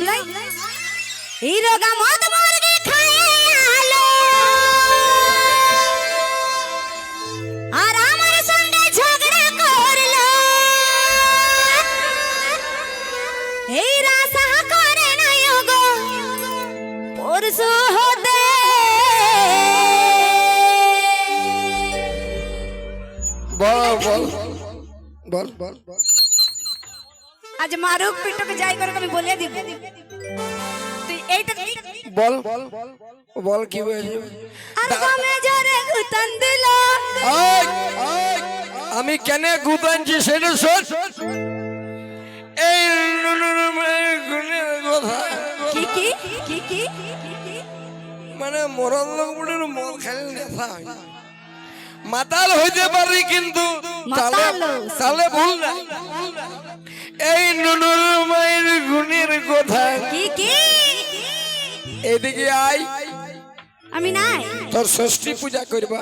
আমলাই এই রোগা মদ মুরগি খায় আলো আর আমার সঙ্গে ঝগড়া করলো এই রাসা করে না গো পরশু হতে বল বল বল বল বল আজ মারুক পিটুকে যাই করে আমি বলে দিব তুই এইটা বল বল কি হয়েছে আর তুমি জোরে গুতান দিল আমি কেন গুতানছি সেটা শোন এই গুণের কথা কি কি কি মানে মরণ লোকের মল খেলে নেশা হয় না মাতাল হইতে পারি কিন্তু তালে ভুল না এই নুনুর মায়ের গুণের কথা কি এদিকে আই আমি নাই তোর ষষ্ঠী পূজা করবা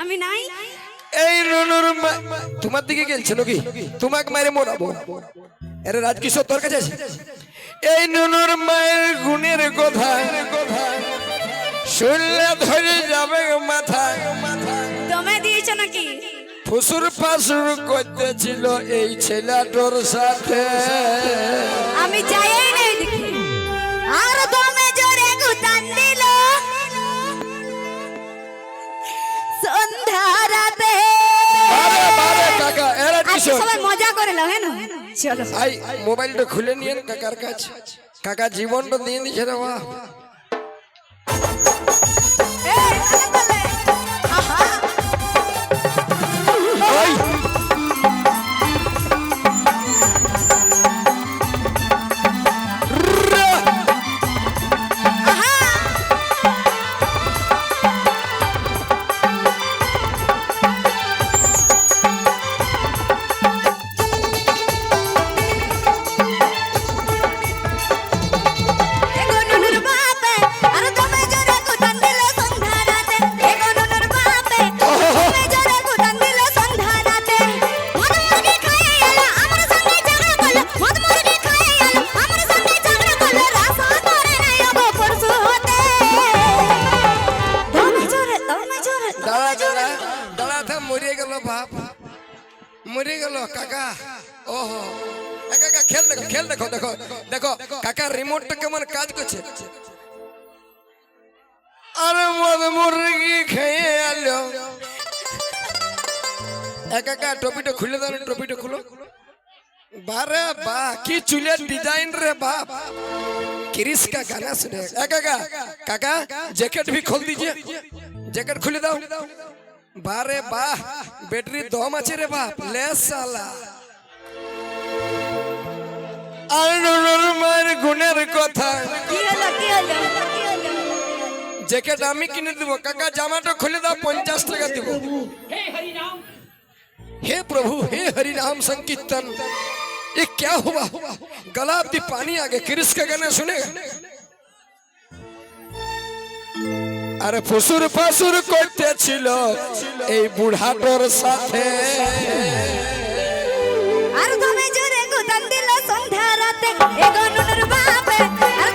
আমি নাই এই নুনুর তোমার দিকে গেছে নাকি তোমাকে মারে মোড়াবো আরে রাজকিশোর তোর কাছে আছে এই নুনুর মায়ের গুণের কথা শুনলে ধরে যাবে মাথা তুমি দিয়েছো নাকি ফুসুর ফাসুর করতেছিল এই ছেলেটার সাথে আমি যাই নাই দেখি আর তুমি জোরে গুতান দিল সন্ধ্যা রাতে বারে বারে কাকা এরা আজকে কিশোর সবাই মজা করে নাও হ্যাঁ চলো আই মোবাইলটা খুলে নিয়েন কাকার কাছে কাকা জীবনটা দিয়ে দিছে রে বাহ এই তালে আহা ওই এগো নুনুর বাপে আর তুমি জোরে গুতান দিল সন্ধ্যা রাতে এগো নুনুর বাপে তুমি জোরে গুতান দিল সন্ধ্যা রাতে মদ মুরগি খায় এলো আমার সঙ্গে ঝগড়া করলো মদ মুরগি খায় এলো আমার সঙ্গে ঝগড়া করলো রাসা করে নাই গো পরশু হতে তুমি জোরে দাঁড়া দাঁড়া দাঁড়া থা মরে গেল বাপ মরে গেল কাকা ওহো কাকা খেল দেখো দেখো দেখো কাকা রিমোটটা কেমন কাজ করছে আরে মদ মুরগি খেয়ে আলো কাকা টপিটা খুলে দাও টপিটা খুলো বারে বা কি চুলের ডিজাइन रे बाप क्रिस का गाना सुने काका काका जैकेट भी खोल दीजिए जैकेट खुले दाओ बारे बाह बैटरी दम আছে রে বাপ ले साला আরনুর মার গুণের কথা কি হলো জ্যাকেট আমি কিনে দেব কাকা জামাটা খুলে দাও 50 টাকা দেব हे प्रभु हे हरि नाम संकीर्तन ये क्या हुआ गला अब्दी पानी आ गया क्रिस का गाना सुनेगा আরে ফুসুর ফাসুর করতেছিল এই বুড়াটার সাথে আর তুমি জোরে গুতান দিল সন্ধ্যা রাতে এগো নুনুর বাপে আর